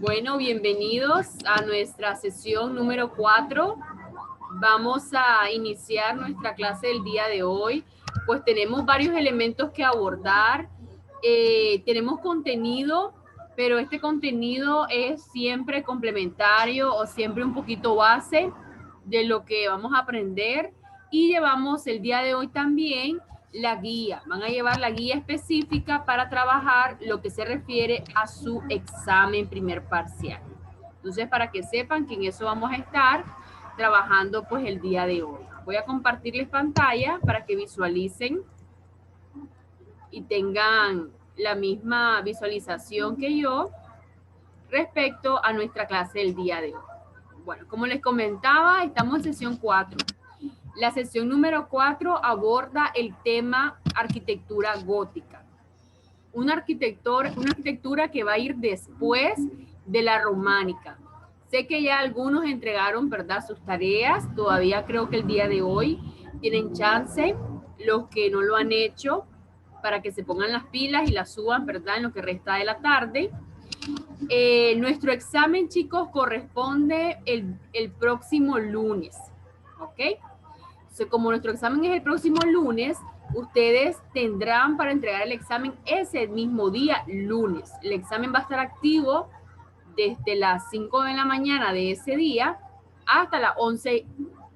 Bueno, bienvenidos a nuestra sesión número 4. Vamos a iniciar nuestra clase del día de hoy. Pues tenemos varios elementos que abordar. Tenemos contenido, pero este contenido es siempre complementario o siempre un poquito base de lo que vamos a aprender. Y llevamos el día de hoy también la guía. Van a llevar la guía específica para trabajar lo que se refiere a su examen primer parcial. Entonces, para que sepan que en eso vamos a estar trabajando pues el día de hoy. Voy a compartirles pantalla para que visualicen y tengan la misma visualización que yo respecto a nuestra clase del día de hoy. Bueno, como les comentaba, estamos en sesión 4. La sesión número 4 aborda el tema arquitectura gótica. Una arquitectura que va a ir después de la románica. Sé que ya algunos entregaron, ¿verdad?, sus tareas. Todavía creo que el día de hoy tienen chance. Los que no lo han hecho, para que se pongan las pilas y las suban, ¿verdad?, en lo que resta de la tarde. Nuestro examen, chicos, corresponde el próximo lunes, ¿ok? Como nuestro examen es el próximo lunes, ustedes tendrán para entregar el examen ese mismo día, lunes. El examen va a estar activo desde las 5 de la mañana de ese día hasta las 11,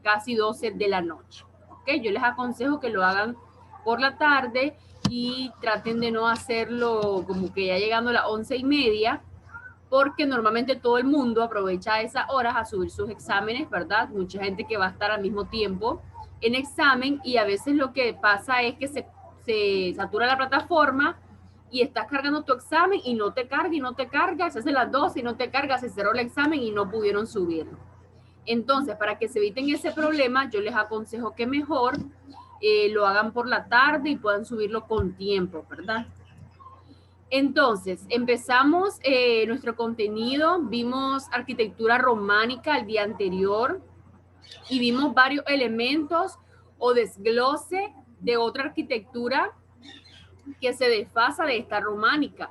casi 12 de la noche. ¿Okay? Yo les aconsejo que lo hagan por la tarde y traten de no hacerlo como que ya llegando a las 11:30, porque normalmente todo el mundo aprovecha esas horas a subir sus exámenes, ¿verdad? Mucha gente que va a estar al mismo tiempo en examen y a veces lo que pasa es que se satura la plataforma y estás cargando tu examen y no te carga y no te carga, se hace las 12 y no te carga, se cerró el examen y no pudieron subirlo. Entonces, para que se eviten ese problema, yo les aconsejo que mejor lo hagan por la tarde y puedan subirlo con tiempo, ¿verdad? Entonces, empezamos nuestro contenido, vimos arquitectura románica el día anterior y vimos varios elementos o desglose de otra arquitectura que se desfasa de esta románica,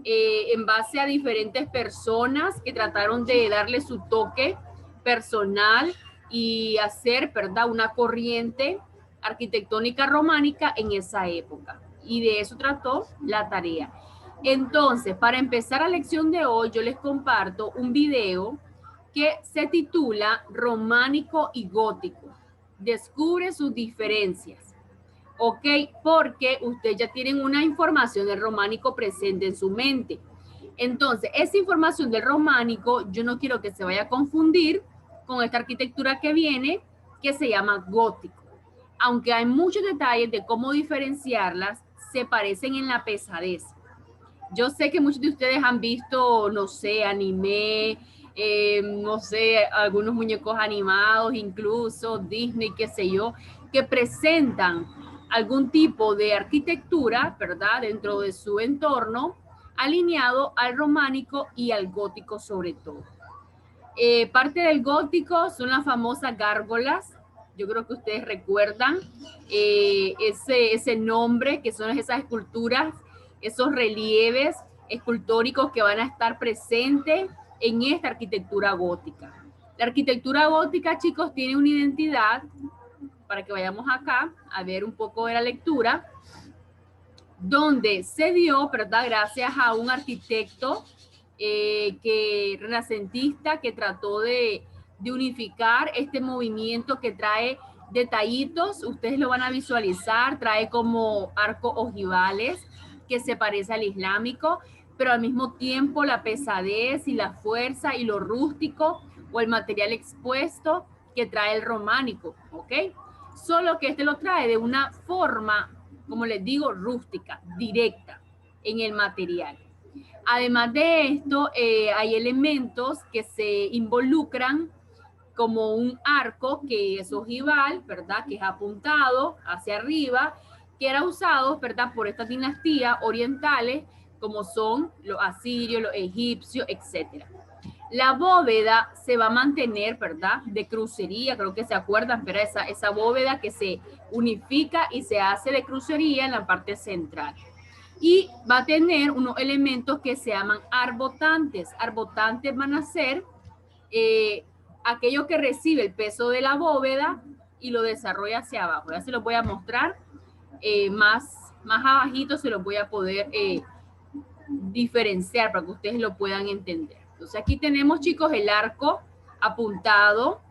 en base a diferentes personas que trataron de darle su toque personal y hacer, ¿verdad?, una corriente arquitectónica románica en esa época. Y de eso trató la tarea. Entonces, para empezar la lección de hoy, yo les comparto un video que se titula Románico y Gótico. Descubre sus diferencias. ¿Ok? Porque ustedes ya tienen una información del románico presente en su mente. Entonces, esa información del románico, yo no quiero que se vaya a confundir con esta arquitectura que viene, que se llama gótico. Aunque hay muchos detalles de cómo diferenciarlas, se parecen en la pesadez. Yo sé que muchos de ustedes han visto, no sé, anime, no sé, algunos muñecos animados, incluso Disney, qué sé yo, que presentan algún tipo de arquitectura, ¿verdad?, dentro de su entorno, alineado al románico y al gótico sobre todo. Parte del gótico son las famosas gárgolas. Yo creo que ustedes recuerdan ese nombre, que son esas esculturas, esos relieves escultóricos que van a estar presentes en esta arquitectura gótica. La arquitectura gótica, chicos, tiene una identidad, para que vayamos acá a ver un poco de la lectura, donde se dio, ¿verdad?, gracias a un arquitecto renacentista que trató de unificar este movimiento que trae detallitos, ustedes lo van a visualizar, trae como arcos ojivales que se parece al islámico, pero al mismo tiempo la pesadez y la fuerza y lo rústico o el material expuesto que trae el románico, ¿ok? Solo que este lo trae de una forma, como les digo, rústica, directa en el material. Además de esto, hay elementos que se involucran como un arco que es ojival, ¿verdad?, que es apuntado hacia arriba, que era usado, ¿verdad?, por estas dinastías orientales, como son los asirios, los egipcios, etc. La bóveda se va a mantener, ¿verdad?, de crucería, creo que se acuerdan, pero esa bóveda que se unifica y se hace de crucería en la parte central. y va a tener unos elementos que se llaman arbotantes. Arbotantes van a ser aquello que recibe el peso de la bóveda y lo desarrolla hacia abajo. Ya se los voy a mostrar más abajito, se los voy a poder diferenciar para que ustedes lo puedan entender. Entonces aquí tenemos, chicos, el arco apuntado,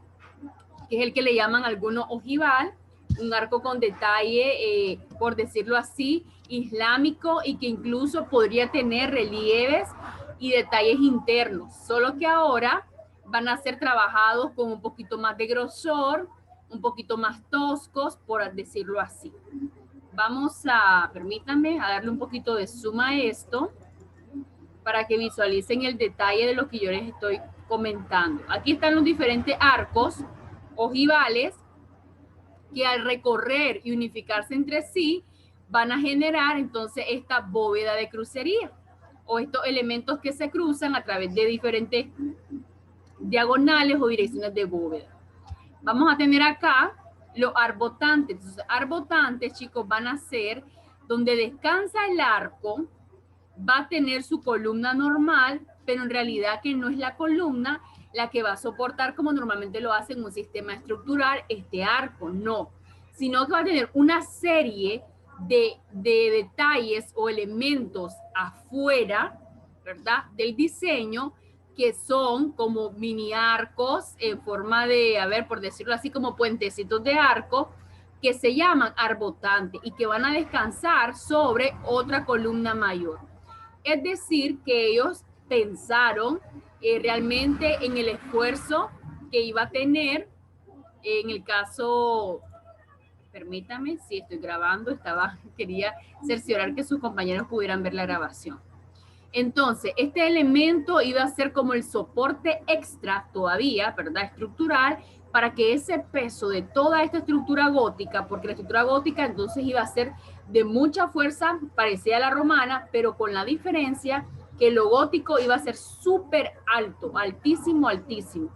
que es el que le llaman algunos ojival, un arco con detalle, por decirlo así, islámico, y que incluso podría tener relieves y detalles internos, solo que ahora van a ser trabajados con un poquito más de grosor, un poquito más toscos, por decirlo así. Vamos a, permítanme, a darle un poquito de zoom a esto para que visualicen el detalle de lo que yo les estoy comentando. Aquí están los diferentes arcos ojivales que al recorrer y unificarse entre sí van a generar entonces esta bóveda de crucería o estos elementos que se cruzan a través de diferentes diagonales o direcciones de bóveda. Vamos a tener acá los arbotantes. Entonces, arbotantes, chicos, van a ser donde descansa el arco, va a tener su columna normal, pero en realidad que no es la columna la que va a soportar como normalmente lo hace en un sistema estructural este arco, no, sino que va a tener una serie de detalles o elementos afuera, ¿verdad?, del diseño, que son como mini arcos en forma de, a ver, por decirlo así, como puentecitos de arco, que se llaman arbotantes y que van a descansar sobre otra columna mayor. Es decir, que ellos pensaron realmente en el esfuerzo que iba a tener, en el caso, permítame, si estoy grabando, quería cerciorar que sus compañeros pudieran ver la grabación. Entonces, este elemento iba a ser como el soporte extra todavía, ¿verdad?, estructural, para que ese peso de toda esta estructura gótica, porque la estructura gótica entonces iba a ser de mucha fuerza, parecida a la romana, pero con la diferencia que lo gótico iba a ser súper alto, altísimo, altísimo,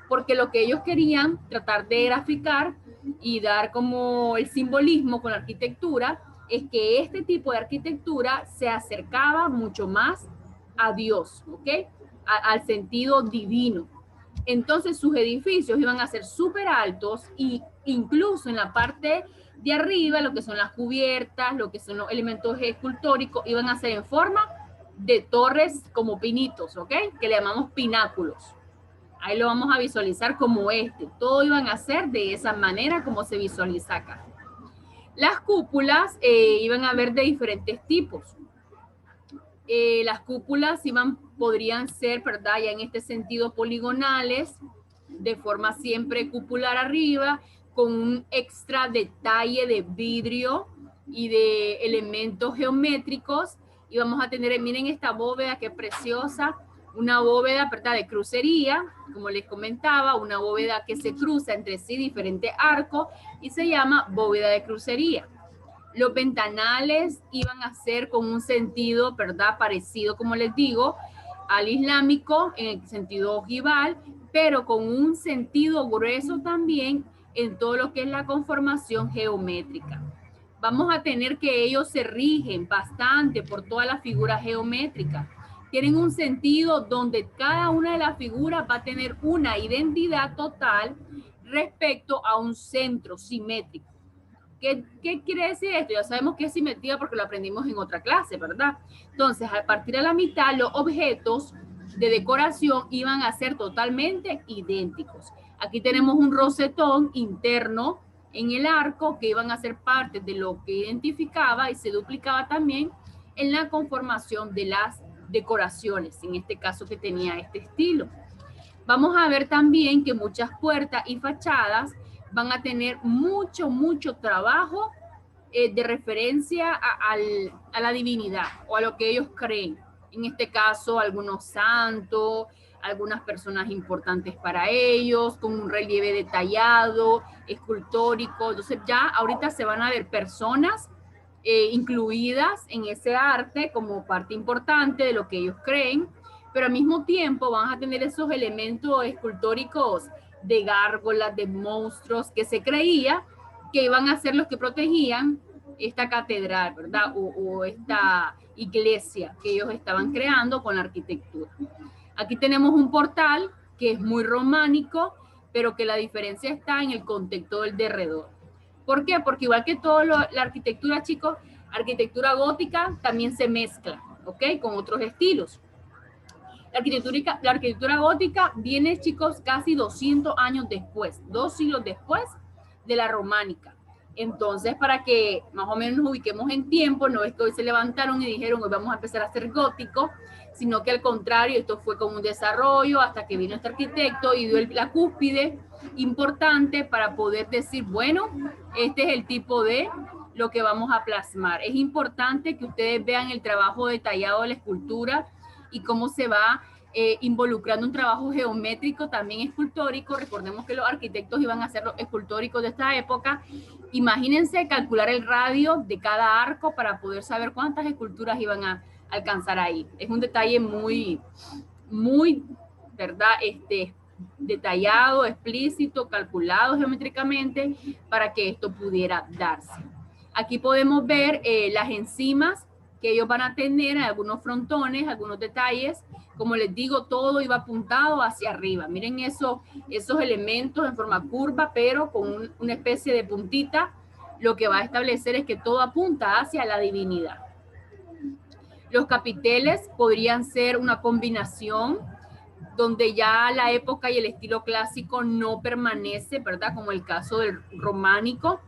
porque lo que ellos querían tratar de graficar y dar como el simbolismo con la arquitectura es que este tipo de arquitectura se acercaba mucho más a Dios, ¿ok?, al sentido divino. Entonces sus edificios iban a ser súper altos y incluso en la parte de arriba, lo que son las cubiertas, lo que son los elementos escultóricos, iban a ser en forma de torres como pinitos, ¿ok?, que le llamamos pináculos. Ahí lo vamos a visualizar como este. Todo iban a ser de esa manera como se visualiza acá. Las cúpulas iban a haber de diferentes tipos. Las cúpulas podrían ser, ¿verdad?, ya en este sentido poligonales, de forma siempre cupular arriba, con un extra detalle de vidrio y de elementos geométricos. Y vamos a tener, miren esta bóveda que preciosa, una bóveda, ¿verdad?, de crucería, como les comentaba, una bóveda que se cruza entre sí diferentes arcos y se llama bóveda de crucería. Los ventanales iban a ser con un sentido, ¿verdad?, parecido, como les digo, al islámico, en el sentido ojival, pero con un sentido grueso también en todo lo que es la conformación geométrica. Vamos a tener que ellos se rigen bastante por todas las figuras geométricas. Tienen un sentido donde cada una de las figuras va a tener una identidad total respecto a un centro simétrico. ¿Qué quiere decir esto? Ya sabemos que es simetría porque lo aprendimos en otra clase, ¿verdad? Entonces, a partir de la mitad, los objetos de decoración iban a ser totalmente idénticos. Aquí tenemos un rosetón interno en el arco que iban a ser parte de lo que identificaba y se duplicaba también en la conformación de las decoraciones, en este caso que tenía este estilo. Vamos a ver también que muchas puertas y fachadas van a tener mucho trabajo de referencia a la divinidad o a lo que ellos creen. En este caso, algunos santos, algunas personas importantes para ellos, con un relieve detallado, escultórico. Entonces ya ahorita se van a ver personas incluidas en ese arte como parte importante de lo que ellos creen, pero al mismo tiempo van a tener esos elementos escultóricos de gárgolas, de monstruos, que se creía que iban a ser los que protegían esta catedral, ¿verdad? O esta iglesia que ellos estaban creando con la arquitectura. Aquí tenemos un portal que es muy románico, pero que la diferencia está en el contexto del derredor. ¿Por qué? Porque igual que todo la arquitectura, chicos, arquitectura gótica también se mezcla, ¿ok? Con otros estilos. La arquitectura gótica viene, chicos, casi 200 años después, 2 siglos después de la románica. Entonces, para que más o menos nos ubiquemos en tiempo, no es que hoy se levantaron y dijeron, hoy vamos a empezar a hacer gótico, sino que al contrario, esto fue como un desarrollo hasta que vino este arquitecto y dio la cúspide importante para poder decir, bueno, este es el tipo de lo que vamos a plasmar. Es importante que ustedes vean el trabajo detallado de la escultura y cómo se va involucrando un trabajo geométrico, también escultórico. Recordemos que los arquitectos iban a ser los escultóricos de esta época. Imagínense calcular el radio de cada arco para poder saber cuántas esculturas iban a alcanzar ahí. Es un detalle muy, ¿verdad? Detallado, explícito, calculado geométricamente para que esto pudiera darse. Aquí podemos ver las enzimas que ellos van a tener, algunos frontones, algunos detalles. Como les digo, todo iba apuntado hacia arriba. Miren esos elementos en forma curva, pero con una especie de puntita. Lo que va a establecer es que todo apunta hacia la divinidad. Los capiteles podrían ser una combinación donde ya la época y el estilo clásico no permanece, ¿verdad? Como el caso del románico,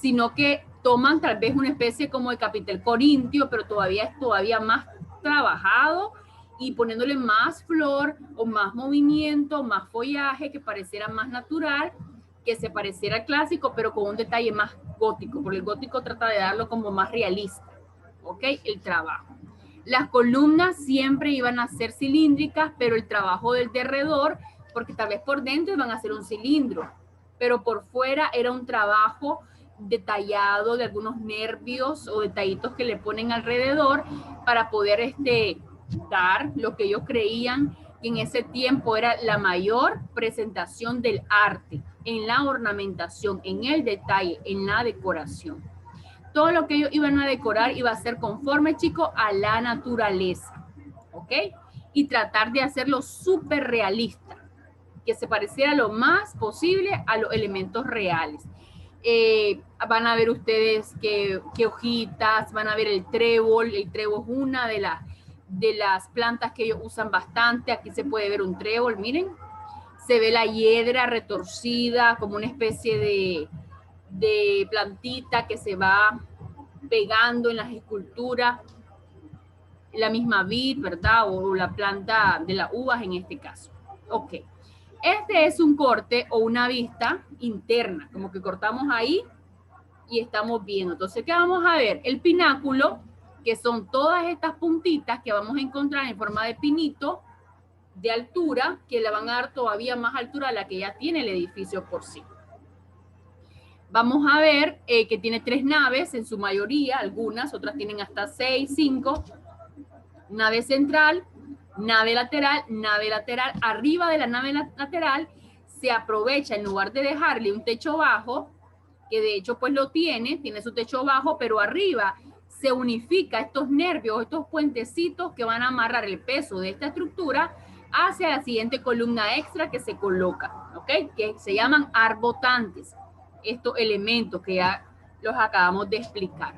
sino que toman tal vez una especie como de capitel corintio, pero es todavía más trabajado y poniéndole más flor o más movimiento, más follaje, que pareciera más natural, que se pareciera al clásico, pero con un detalle más gótico, porque el gótico trata de darlo como más realista, ¿ok? El trabajo. Las columnas siempre iban a ser cilíndricas, pero el trabajo del derredor, porque tal vez por dentro iban a ser un cilindro, pero por fuera era un trabajo detallado de algunos nervios o detallitos que le ponen alrededor para poder dar lo que ellos creían que en ese tiempo era la mayor presentación del arte, en la ornamentación, en el detalle, en la decoración. Todo lo que ellos iban a decorar iba a ser conforme, chicos, a la naturaleza, ¿ok? Y tratar de hacerlo súper realista, que se pareciera lo más posible a los elementos reales. Van a ver ustedes que hojitas, van a ver el trébol es una de las plantas que ellos usan bastante. Aquí se puede ver un trébol, miren, se ve la hiedra retorcida como una especie de plantita que se va pegando en las esculturas, la misma vid, ¿verdad? O la planta de las uvas en este caso. Ok. Este es un corte o una vista interna, como que cortamos ahí y estamos viendo. Entonces, ¿qué vamos a ver? El pináculo, que son todas estas puntitas que vamos a encontrar en forma de pinito de altura, que le van a dar todavía más altura a la que ya tiene el edificio por sí. Vamos a ver que tiene 3 naves en su mayoría, algunas, otras tienen hasta 6, 5. Nave central, nave lateral, nave lateral. Arriba de la nave lateral se aprovecha, en lugar de dejarle un techo bajo, que de hecho pues lo tiene su techo bajo, pero arriba se unifica estos nervios, estos puentecitos que van a amarrar el peso de esta estructura hacia la siguiente columna extra que se coloca, ¿ok? Que se llaman arbotantes, estos elementos que ya los acabamos de explicar.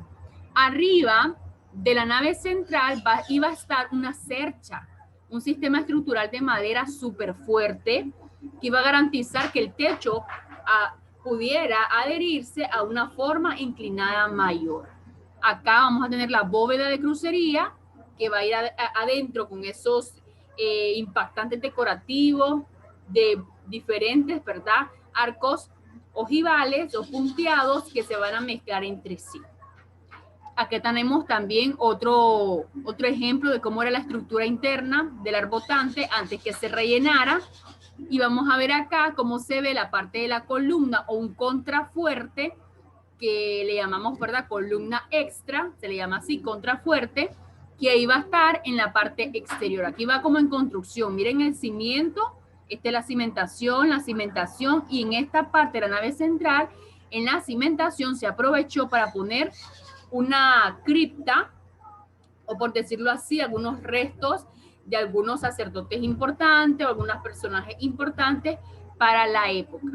Arriba de la nave central iba a estar una cercha, un sistema estructural de madera súper fuerte que iba a garantizar que el techo pudiera adherirse a una forma inclinada mayor. Acá vamos a tener la bóveda de crucería que va a ir adentro con esos impactantes decorativos de diferentes, ¿verdad? Arcos ojivales o punteados que se van a mezclar entre sí. Aquí tenemos también otro ejemplo de cómo era la estructura interna del arbotante antes que se rellenara. Y vamos a ver acá cómo se ve la parte de la columna o un contrafuerte que le llamamos, ¿verdad? Columna extra, se le llama así, contrafuerte, que ahí va a estar en la parte exterior. Aquí va como en construcción. Miren el cimiento, esta es la cimentación, y en esta parte de la nave central, en la cimentación se aprovechó para poner una cripta, o por decirlo así, algunos restos de algunos sacerdotes importantes o algunos personajes importantes para la época.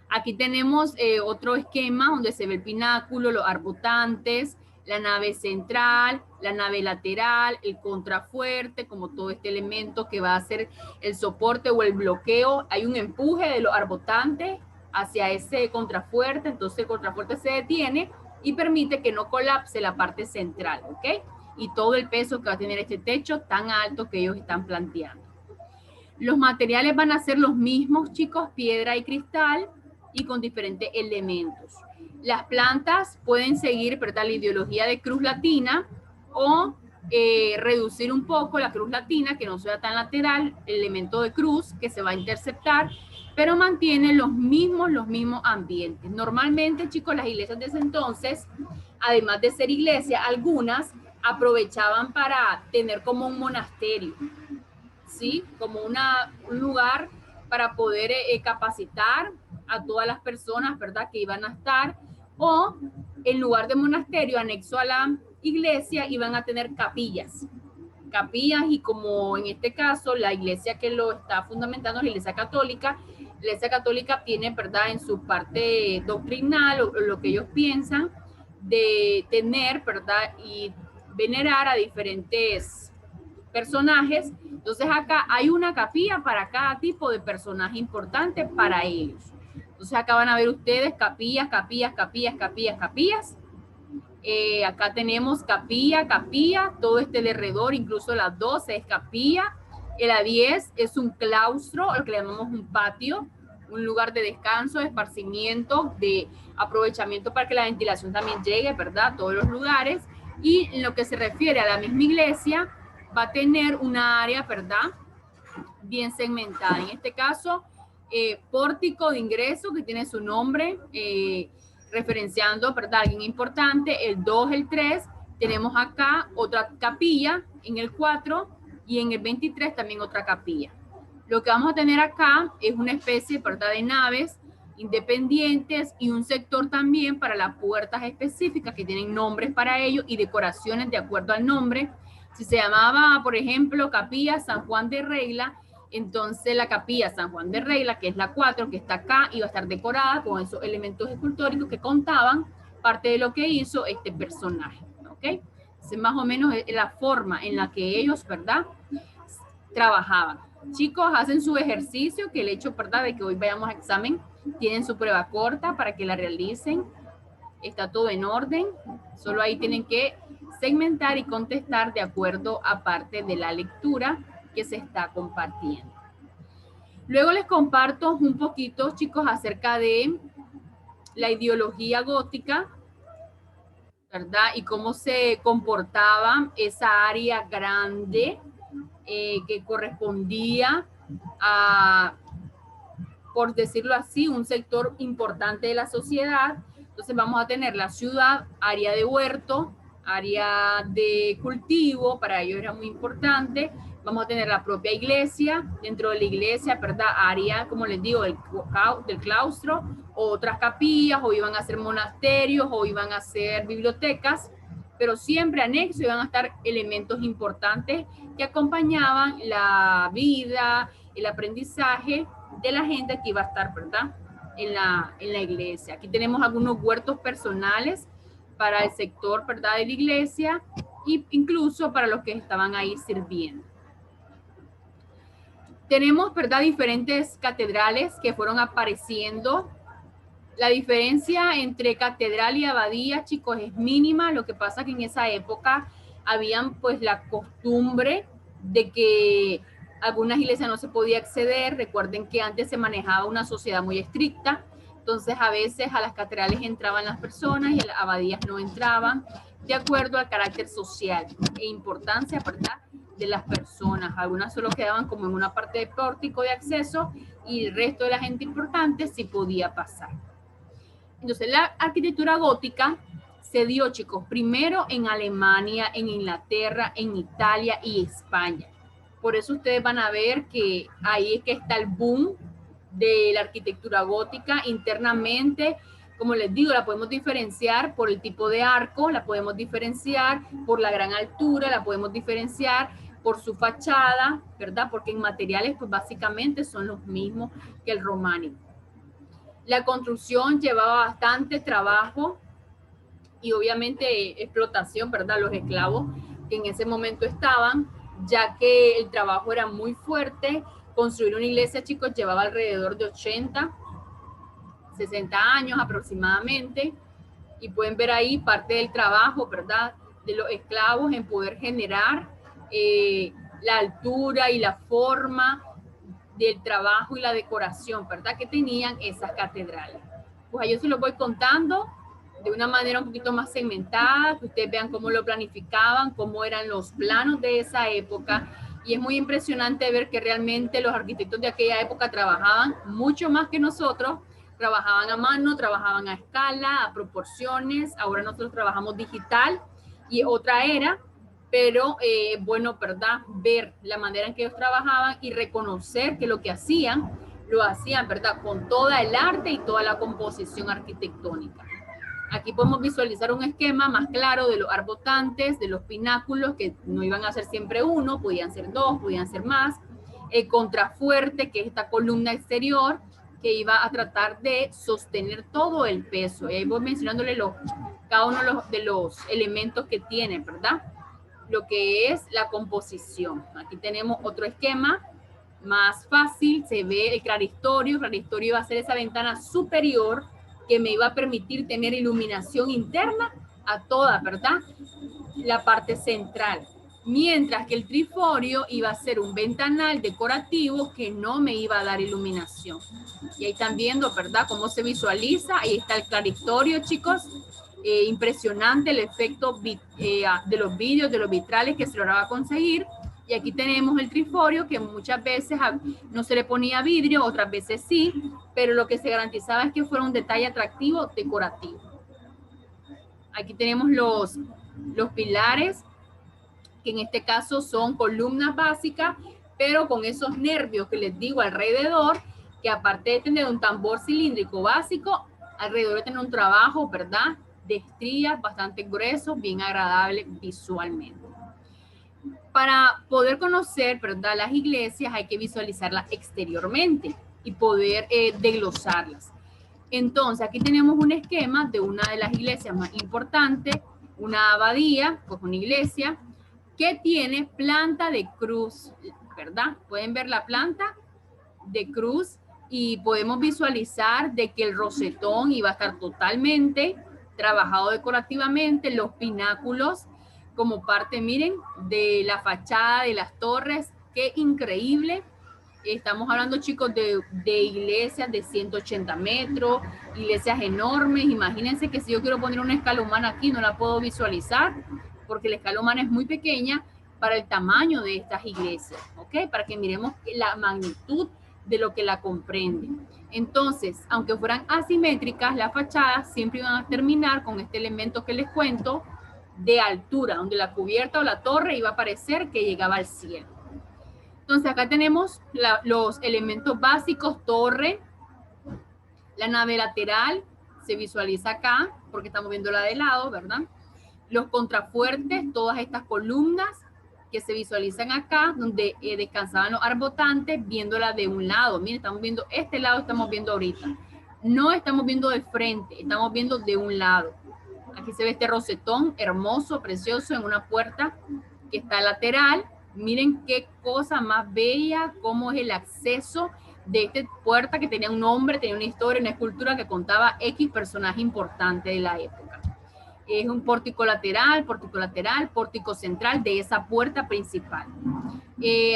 Aquí tenemos otro esquema donde se ve el pináculo, los arbotantes, la nave central, la nave lateral, el contrafuerte, como todo este elemento que va a ser el soporte o el bloqueo. Hay un empuje de los arbotantes hacia ese contrafuerte, entonces el contrafuerte se detiene y permite que no colapse la parte central, ¿ok? Y todo el peso que va a tener este techo tan alto que ellos están planteando. Los materiales van a ser los mismos, chicos, piedra y cristal, y con diferentes elementos. Las plantas pueden seguir, ¿verdad?, la ideología de cruz latina o reducir un poco la cruz latina, que no sea tan lateral, el elemento de cruz que se va a interceptar, pero mantiene los mismos ambientes. Normalmente, chicos, las iglesias de ese entonces, además de ser iglesia, algunas aprovechaban para tener como un monasterio, ¿sí? Como un lugar para poder capacitar a todas las personas, ¿verdad?, que iban a estar, o en lugar de monasterio, anexo a la iglesia, iban a tener capillas, y como en este caso la iglesia que lo está fundamentando es la iglesia católica tiene, ¿verdad?, en su parte doctrinal o lo que ellos piensan de tener, ¿verdad?, y venerar a diferentes personajes. Entonces acá hay una capilla para cada tipo de personaje importante para ellos. Entonces acá van a ver ustedes capillas. Acá tenemos capilla, todo este derredor, incluso la 12 es capilla. La 10 es un claustro, lo que le llamamos un patio, un lugar de descanso, de esparcimiento, de aprovechamiento para que la ventilación también llegue, ¿verdad?, a todos los lugares. Y en lo que se refiere a la misma iglesia, va a tener una área, ¿verdad?, bien segmentada. En este caso, pórtico de ingreso, que tiene su nombre, referenciando, ¿verdad?, alguien importante. El 2, el 3, tenemos acá otra capilla, en el 4 y en el 23 también otra capilla. Lo que vamos a tener acá es una especie, ¿verdad?, de naves independientes y un sector también para las puertas específicas que tienen nombres para ellos y decoraciones de acuerdo al nombre. Si se llamaba, por ejemplo, Capilla San Juan de Regla, entonces la Capilla San Juan de Regla, que es la 4, que está acá, iba a estar decorada con esos elementos escultóricos que contaban parte de lo que hizo este personaje, ¿ok? Entonces, más o menos es la forma en la que ellos, ¿verdad?, trabajaban. Chicos, hacen su ejercicio, que el hecho, ¿verdad?, de que hoy vayamos a examen, tienen su prueba corta para que la realicen. Está todo en orden, solo ahí tienen que segmentar y contestar de acuerdo a parte de la lectura que se está compartiendo. Luego les comparto un poquito, chicos, acerca de la ideología gótica, ¿verdad?, y cómo se comportaba esa área grande que correspondía a, por decirlo así, un sector importante de la sociedad. Entonces vamos a tener la ciudad, área de huerto, área de cultivo, para ello era muy importante. Vamos a tener la propia iglesia, dentro de la iglesia, ¿verdad?, área, como les digo, del claustro, otras capillas, o iban a ser monasterios, o iban a ser bibliotecas, pero siempre anexo iban a estar elementos importantes que acompañaban la vida, el aprendizaje de la gente que iba a estar, ¿verdad?, en la iglesia. Aquí tenemos algunos huertos personales para el sector, ¿verdad?, de la iglesia, e incluso para los que estaban ahí sirviendo. Tenemos, ¿verdad?, diferentes catedrales que fueron apareciendo. La diferencia entre catedral y abadía, chicos, es mínima. Lo que pasa que en esa época habían, pues, la costumbre de que algunas iglesias no se podía acceder. Recuerden que antes se manejaba una sociedad muy estricta, entonces a veces a las catedrales entraban las personas y a las abadías no entraban, de acuerdo al carácter social e importancia, ¿verdad?, de las personas. Algunas solo quedaban como en una parte de pórtico de acceso y el resto de la gente importante sí podía pasar. Entonces la arquitectura gótica se dio, chicos, primero en Alemania, en Inglaterra, en Italia y España. Por eso ustedes van a ver que ahí es que está el boom de la arquitectura gótica internamente, Como les digo, la podemos diferenciar por el tipo de arco, la podemos diferenciar por la gran altura, la podemos diferenciar por su fachada, ¿verdad? Porque en materiales, pues básicamente son los mismos que el románico. La construcción llevaba bastante trabajo y obviamente explotación, ¿verdad? Los esclavos que en ese momento estaban, ya que el trabajo era muy fuerte. Construir una iglesia, chicos, llevaba alrededor de 80, 60 años aproximadamente, y pueden ver ahí parte del trabajo, ¿verdad?, de los esclavos en poder generar la altura y la forma del trabajo y la decoración, ¿verdad?, que tenían esas catedrales. Pues yo se los voy contando de una manera un poquito más segmentada, que ustedes vean cómo lo planificaban, cómo eran los planos de esa época, y es muy impresionante ver que realmente los arquitectos de aquella época trabajaban mucho más que nosotros, trabajaban a mano, trabajaban a escala, a proporciones. Ahora nosotros trabajamos digital y otra era, pero bueno, ¿verdad? Ver la manera en que ellos trabajaban y reconocer que lo que hacían, lo hacían, ¿verdad?, con toda el arte y toda la composición arquitectónica. Aquí podemos visualizar un esquema más claro de los arbotantes, de los pináculos, que no iban a ser siempre uno, podían ser dos, podían ser más. El contrafuerte, que es esta columna exterior, que iba a tratar de sostener todo el peso. Y ahí voy mencionándole cada uno de los elementos que tiene, ¿verdad? Lo que es la composición. Aquí tenemos otro esquema más fácil, se ve el claristorio. El claristorio va a ser esa ventana superior que me iba a permitir tener iluminación interna a toda, ¿verdad?, la parte central. Mientras que el triforio iba a ser un ventanal decorativo que no me iba a dar iluminación. Y ahí están viendo, ¿verdad?, cómo se visualiza. Ahí está el claristorio, chicos. Impresionante el efecto de los vidrios, de los vitrales que se lograba conseguir. Y aquí tenemos el triforio, que muchas veces no se le ponía vidrio, otras veces sí, pero lo que se garantizaba es que fuera un detalle atractivo, decorativo. Aquí tenemos los pilares, que en este caso son columnas básicas, pero con esos nervios que les digo alrededor, que aparte de tener un tambor cilíndrico básico, alrededor de tener un trabajo, ¿verdad?, de estrías bastante gruesos, bien agradable visualmente. Para poder conocer, ¿verdad?, las iglesias hay que visualizarlas exteriormente y poder desglosarlas. Entonces, aquí tenemos un esquema de una de las iglesias más importantes, una abadía, pues una iglesia, que tiene planta de cruz, ¿verdad? Pueden ver la planta de cruz y podemos visualizar de que el rosetón iba a estar totalmente trabajado decorativamente, los pináculos como parte, miren, de la fachada de las torres. Qué increíble. Estamos hablando, chicos, de iglesias de 180 metros, iglesias enormes. Imagínense que si yo quiero poner una escala humana aquí, no la puedo visualizar porque la escala humana es muy pequeña para el tamaño de estas iglesias, ¿ok? Para que miremos la magnitud de lo que la comprende. Entonces, aunque fueran asimétricas, las fachadas siempre iban a terminar con este elemento que les cuento de altura, donde la cubierta o la torre iba a parecer que llegaba al cielo. Entonces, acá tenemos los elementos básicos: torre, la nave lateral, se visualiza acá, porque estamos viendo la de lado, ¿verdad? Los contrafuertes, todas estas columnas que se visualizan acá, donde descansaban los arbotantes, viéndola de un lado. Miren, estamos viendo este lado, estamos viendo ahorita. No estamos viendo de frente, estamos viendo de un lado. Aquí se ve este rosetón hermoso, precioso, en una puerta que está lateral. Miren qué cosa más bella, cómo es el acceso de esta puerta que tenía un nombre, tenía una historia, una escultura que contaba X personaje importante de la época. Es un pórtico lateral, pórtico central de esa puerta principal.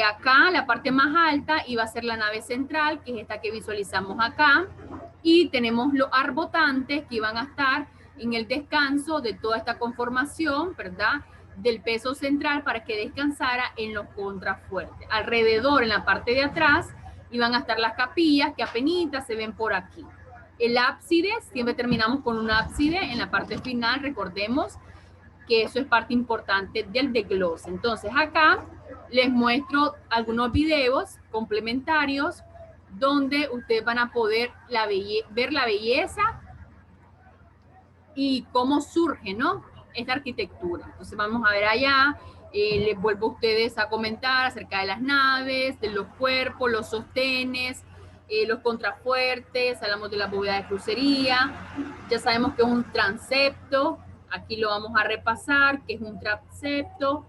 Acá, la parte más alta iba a ser la nave central, que es esta que visualizamos acá, y tenemos los arbotantes que iban a estar en el descanso de toda esta conformación, ¿verdad?, del peso central, para que descansara en los contrafuertes. Alrededor, en la parte de atrás, iban a estar las capillas que apenas se ven por aquí. El ábside, siempre terminamos con un ábside en la parte final. Recordemos que eso es parte importante del desglose. Entonces acá les muestro algunos videos complementarios donde ustedes van a poder ver la belleza y cómo surge, ¿no? Esta arquitectura. Entonces vamos a ver allá, les vuelvo a ustedes a comentar acerca de las naves, de los cuerpos, los sostenes, los contrafuertes, hablamos de la bóveda de crucería, ya sabemos que es un transepto, aquí lo vamos a repasar, que es un transepto,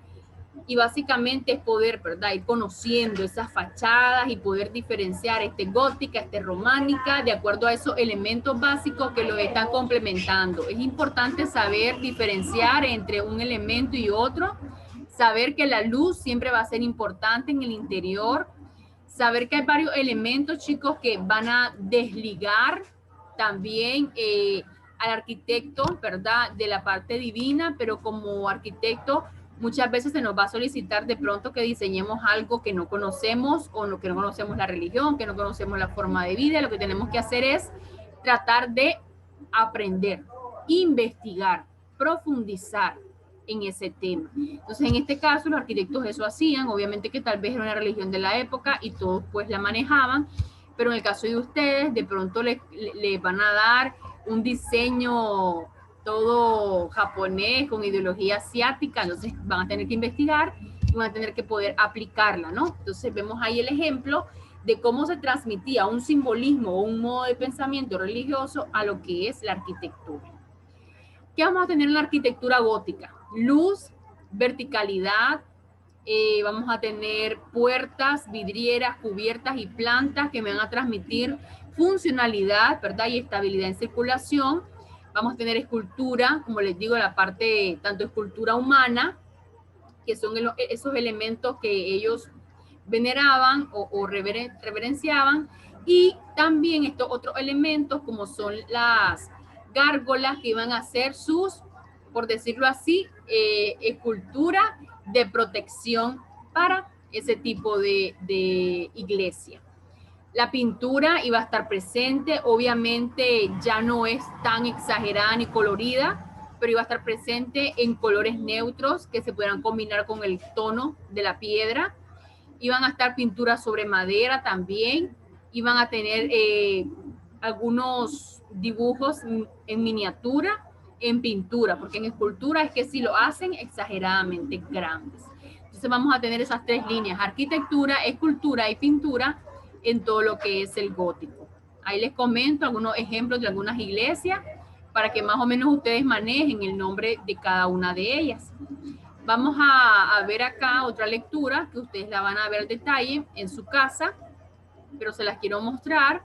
y básicamente es poder, ¿verdad?, ir conociendo esas fachadas y poder diferenciar gótica, románica, de acuerdo a esos elementos básicos que los están complementando. Es importante saber diferenciar entre un elemento y otro, saber que la luz siempre va a ser importante en el interior, saber que hay varios elementos, chicos, que van a desligar también al arquitecto, ¿verdad?, de la parte divina, pero como arquitecto muchas veces se nos va a solicitar de pronto que diseñemos algo que no conocemos o que no conocemos la religión, que no conocemos la forma de vida. Lo que tenemos que hacer es tratar de aprender, investigar, profundizar en ese tema. Entonces, en este caso, los arquitectos eso hacían, obviamente que tal vez era una religión de la época y todos pues la manejaban, pero en el caso de ustedes, de pronto les van a dar un diseño todo japonés, con ideología asiática, entonces van a tener que investigar y van a tener que poder aplicarla, ¿no? Entonces vemos ahí el ejemplo de cómo se transmitía un simbolismo o un modo de pensamiento religioso a lo que es la arquitectura. ¿Qué vamos a tener en la arquitectura gótica? Luz, verticalidad, vamos a tener puertas, vidrieras, cubiertas y plantas que me van a transmitir funcionalidad, ¿verdad?, y estabilidad en circulación. Vamos a tener escultura, como les digo, la parte, tanto escultura humana, que son esos elementos que ellos veneraban o reverenciaban, y también estos otros elementos como son las gárgolas que iban a ser sus, por decirlo así, escultura de protección para ese tipo de iglesia. La pintura iba a estar presente, obviamente ya no es tan exagerada ni colorida, pero iba a estar presente en colores neutros que se puedan combinar con el tono de la piedra. Iban a estar pinturas sobre madera también, iban a tener algunos dibujos en miniatura, en pintura, porque en escultura es que sí lo hacen exageradamente grandes. Entonces vamos a tener esas tres líneas: arquitectura, escultura y pintura en todo lo que es el gótico. Ahí les comento algunos ejemplos de algunas iglesias para que más o menos ustedes manejen el nombre de cada una de ellas. Vamos a ver acá otra lectura que ustedes la van a ver al detalle en su casa, pero se las quiero mostrar.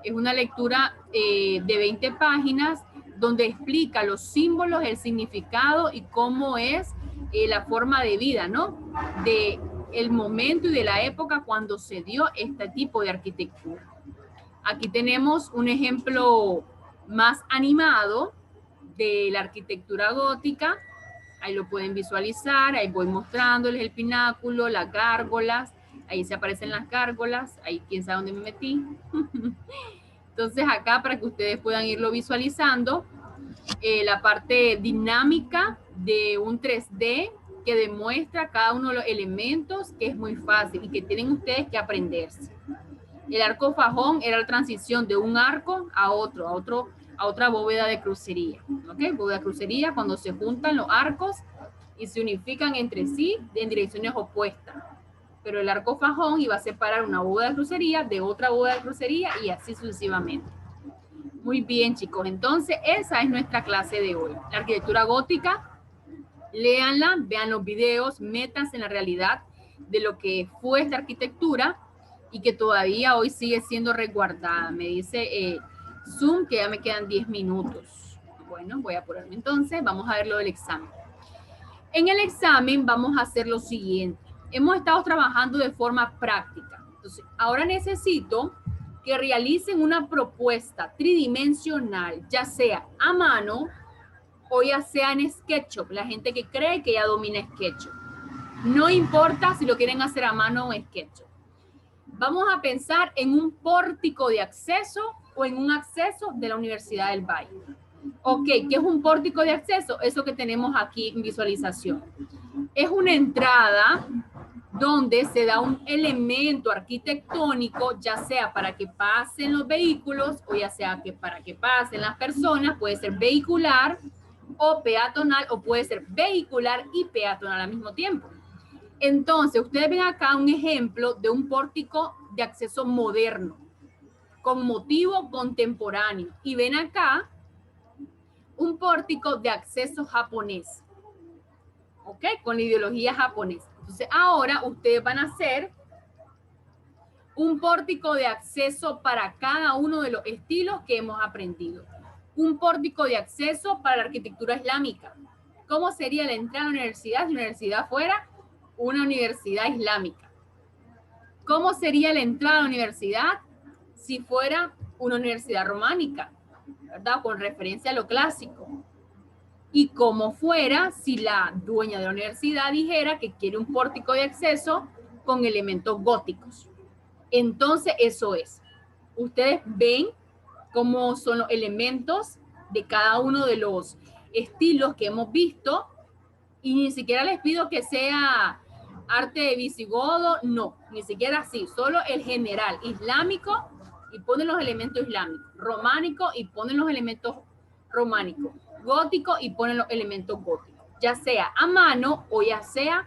Es una lectura de 20 páginas donde explica los símbolos, el significado y cómo es la forma de vida, ¿no?, de el momento y de la época cuando se dio este tipo de arquitectura. Aquí tenemos un ejemplo más animado de la arquitectura gótica. Ahí lo pueden visualizar, ahí voy mostrándoles el pináculo, las gárgolas, ahí se aparecen las gárgolas, ahí quién sabe dónde me metí. Entonces acá, para que ustedes puedan irlo visualizando, la parte dinámica de un 3D que demuestra cada uno de los elementos, que es muy fácil y que tienen ustedes que aprenderse. El arco fajón era la transición de un arco a otra bóveda de crucería. ¿Okay? Bóveda de crucería, cuando se juntan los arcos y se unifican entre sí en direcciones opuestas. Pero el arco fajón iba a separar una bóveda de crucería de otra bóveda de crucería y así sucesivamente. Muy bien, chicos. Entonces, esa es nuestra clase de hoy. La arquitectura gótica. Léanla, vean los videos, métanse en la realidad de lo que fue esta arquitectura y que todavía hoy sigue siendo resguardada. Me dice Zoom que ya me quedan 10 minutos. Bueno, voy a apurarme entonces. Vamos a ver lo del examen. En el examen vamos a hacer lo siguiente. Hemos estado trabajando de forma práctica. Entonces, ahora necesito que realicen una propuesta tridimensional, ya sea a mano o ya sea en SketchUp, la gente que cree que ya domina SketchUp. No importa si lo quieren hacer a mano o en SketchUp. Vamos a pensar en un pórtico de acceso o en un acceso de la Universidad del Valle. Ok, ¿qué es un pórtico de acceso? Eso que tenemos aquí en visualización. Es una entrada donde se da un elemento arquitectónico, ya sea para que pasen los vehículos o ya sea que para que pasen las personas, puede ser vehicular o peatonal, o puede ser vehicular y peatonal al mismo tiempo. Entonces, ustedes ven acá un ejemplo de un pórtico de acceso moderno, con motivo contemporáneo. Y ven acá un pórtico de acceso japonés, ¿ok? Con la ideología japonesa. Entonces, ahora ustedes van a hacer un pórtico de acceso para cada uno de los estilos que hemos aprendido. Un pórtico de acceso para la arquitectura islámica. ¿Cómo sería la entrada a la universidad si la universidad fuera una universidad islámica? ¿Cómo sería la entrada a la universidad si fuera una universidad románica, ¿verdad? Con referencia a lo clásico. Y cómo fuera si la dueña de la universidad dijera que quiere un pórtico de acceso con elementos góticos. Entonces, eso es. Ustedes ven cómo son los elementos de cada uno de los estilos que hemos visto, y ni siquiera les pido que sea arte visigodo, no, ni siquiera así, solo el general, islámico, y ponen los elementos islámicos, románico, y ponen los elementos románicos, gótico, y ponen los elementos góticos, ya sea a mano o ya sea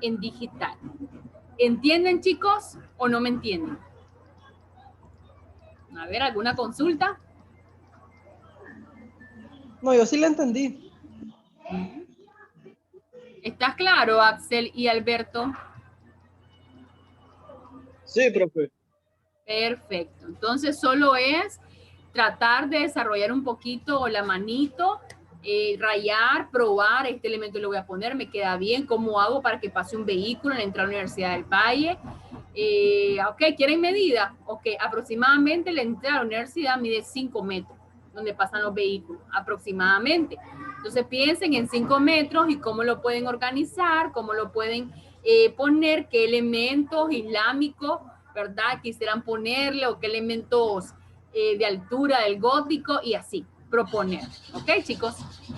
en digital. ¿Entienden, chicos, o no me entienden? A ver, ¿alguna consulta? No, yo sí la entendí. ¿Estás claro, Axel y Alberto? Sí, profe. Perfecto. Entonces, solo es tratar de desarrollar un poquito la manito, rayar, probar, este elemento lo voy a poner, me queda bien, ¿cómo hago para que pase un vehículo en la entrada a la Universidad del Valle? Ok, ¿quieren medida? Ok, aproximadamente la entrada a la universidad mide 5 metros, donde pasan los vehículos, aproximadamente. Entonces piensen en 5 metros y cómo lo pueden organizar, cómo lo pueden poner, qué elementos islámicos, ¿verdad? Quisieran ponerle, o qué elementos de altura del gótico, y así, proponer. ¿Ok, chicos?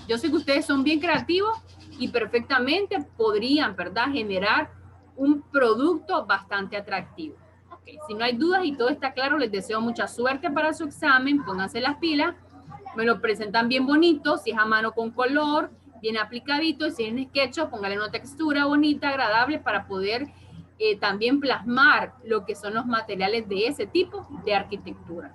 Yo sé que ustedes son bien creativos y perfectamente podrían, ¿verdad?, generar un producto bastante atractivo. Okay. Si no hay dudas y todo está claro, les deseo mucha suerte para su examen, pónganse las pilas, me lo presentan bien bonito, si es a mano con color, bien aplicadito, y si es en SketchUp, póngale una textura bonita, agradable, para poder también plasmar lo que son los materiales de ese tipo de arquitectura.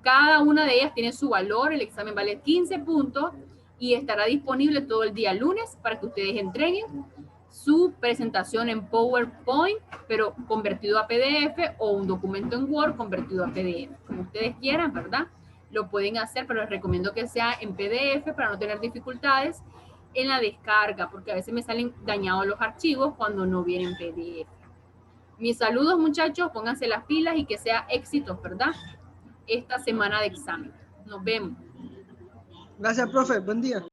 Cada una de ellas tiene su valor, el examen vale 15 puntos y estará disponible todo el día lunes para que ustedes entreguen su presentación en PowerPoint, pero convertido a PDF, o un documento en Word convertido a PDF. Como ustedes quieran, ¿verdad? Lo pueden hacer, pero les recomiendo que sea en PDF para no tener dificultades en la descarga, porque a veces me salen dañados los archivos cuando no vienen PDF. Mis saludos, muchachos, pónganse las pilas y que sea éxito, ¿verdad?, esta semana de examen. Nos vemos. Gracias, profe. Buen día.